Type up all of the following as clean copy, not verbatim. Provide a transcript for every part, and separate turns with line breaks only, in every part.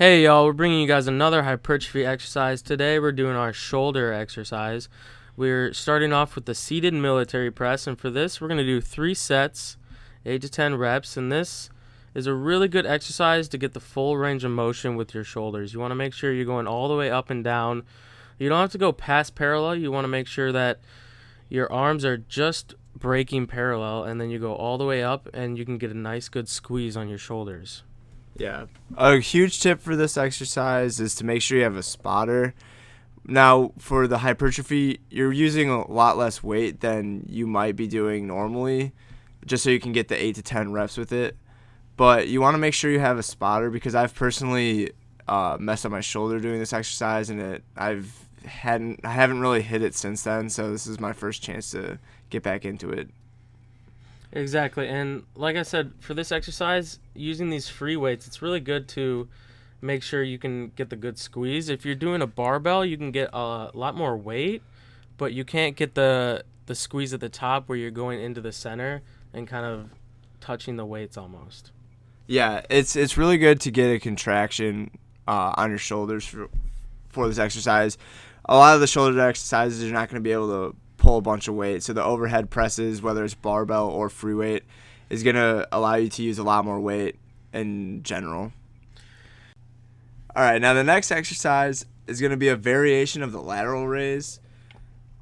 Hey y'all, we're bringing you guys another hypertrophy exercise. Today we're doing our shoulder exercise. We're starting off with the seated military press, and for this we're going to do 3 sets, 8 to 10 reps, and this is a really good exercise to get the full range of motion with your shoulders. You want to make sure you're going all the way up and down. You don't have to go past parallel. You want to make sure that your arms are just breaking parallel, and then you go all the way up and you can get a nice good squeeze on your shoulders.
Yeah. A huge tip for this exercise is to make sure you have a spotter. Now, for the hypertrophy, you're using a lot less weight than you might be doing normally, just so you can get the 8 to 10 reps with it. But you want to make sure you have a spotter, because I've personally messed up my shoulder doing this exercise, and I haven't really hit it since then. So this is my first chance to get back into it.
Exactly, and like I said, for this exercise, using these free weights, it's really good to make sure you can get the good squeeze. If you're doing a barbell, you can get a lot more weight, but you can't get the squeeze at the top where you're going into the center and kind of touching the weights almost.
Yeah, it's really good to get a contraction on your shoulders for this exercise. A lot of the shoulder exercises, you're not going to be able to pull a bunch of weight. So the overhead presses, whether it's barbell or free weight, is going to allow you to use a lot more weight in general. All right, now the next exercise is going to be a variation of the lateral raise.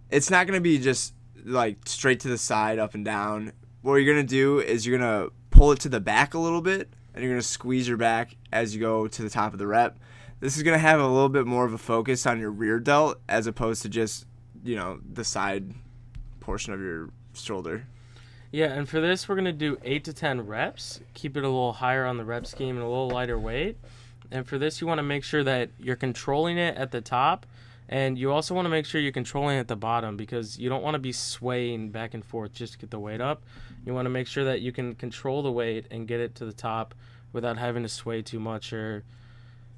It's not going to be just like straight to the side, up and down. What you're going to do is you're going to pull it to the back a little bit, and you're going to squeeze your back as you go to the top of the rep. This is going to have a little bit more of a focus on your rear delt as opposed to just, the side portion of your shoulder.
Yeah, and for this, we're going to do 8 to 10 reps. Keep it a little higher on the rep scheme and a little lighter weight. And for this, you want to make sure that you're controlling it at the top, and you also want to make sure you're controlling it at the bottom, because you don't want to be swaying back and forth just to get the weight up. You want to make sure that you can control the weight and get it to the top without having to sway too much or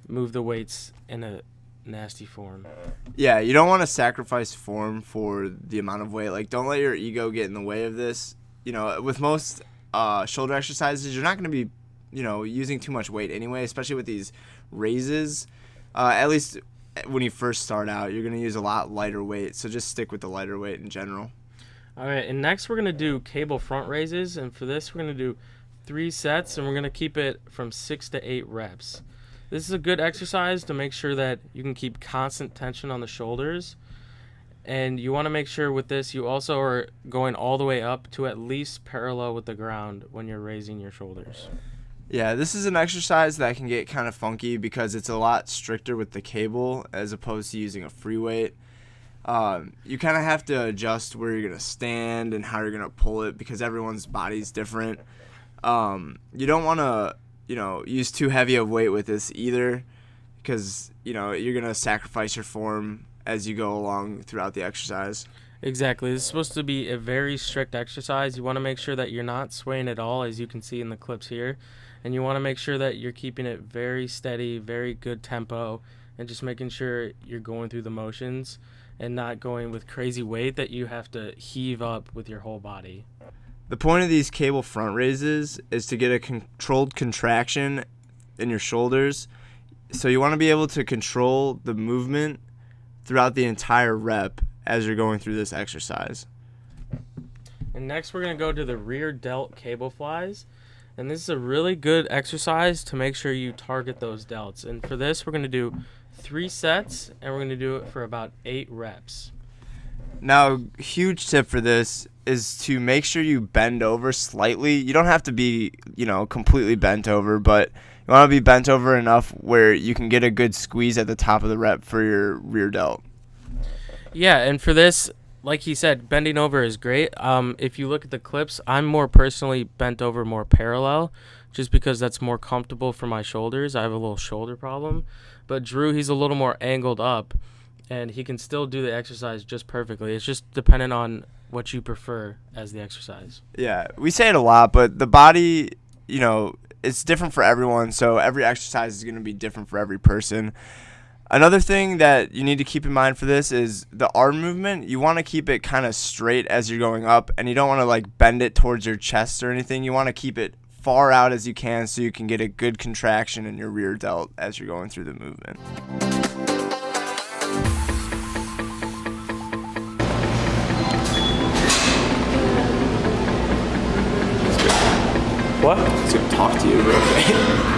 move the weights in a nasty form.
Yeah, you don't want to sacrifice form for the amount of weight. Like, don't let your ego get in the way of this. With most shoulder exercises, you're not going to be, using too much weight anyway, especially with these raises. At least when you first start out, you're going to use a lot lighter weight. So just stick with the lighter weight in general.
All right, and next we're going to do cable front raises. And for this, we're going to do 3 sets, and we're going to keep it from 6 to 8 reps. This is a good exercise to make sure that you can keep constant tension on the shoulders. And you want to make sure with this you also are going all the way up to at least parallel with the ground when you're raising your shoulders.
Yeah, this is an exercise that can get kind of funky because it's a lot stricter with the cable as opposed to using a free weight. You kind of have to adjust where you're going to stand and how you're going to pull it, because everyone's body's different. You don't want to use too heavy of weight with this either, because, you're going to sacrifice your form as you go along throughout the exercise.
Exactly. This is supposed to be a very strict exercise. You want to make sure that you're not swaying at all, as you can see in the clips here. And you want to make sure that you're keeping it very steady, very good tempo, and just making sure you're going through the motions and not going with crazy weight that you have to heave up with your whole body.
The point of these cable front raises is to get a controlled contraction in your shoulders. So you want to be able to control the movement throughout the entire rep as you're going through this exercise.
And next we're going to go to the rear delt cable flies. And this is a really good exercise to make sure you target those delts. And for this, we're going to do 3 sets, and we're going to do it for about 8 reps.
Now, huge tip for this is to make sure you bend over slightly. You don't have to be, completely bent over, but you want to be bent over enough where you can get a good squeeze at the top of the rep for your rear delt.
Yeah, and for this, like he said, bending over is great. If you look at the clips, I'm more personally bent over more parallel, just because that's more comfortable for my shoulders. I have a little shoulder problem. But Drew, he's a little more angled up, and he can still do the exercise just perfectly. It's just dependent on what you prefer as the exercise.
Yeah, we say it a lot, but the body, it's different for everyone, so every exercise is going to be different for every person. Another thing that you need to keep in mind for this is the arm movement. You want to keep it kind of straight as you're going up, and you don't want to bend it towards your chest or anything. You want to keep it far out as you can so you can get a good contraction in your rear delt as you're going through the movement.
What?
He's going to talk to you real quick.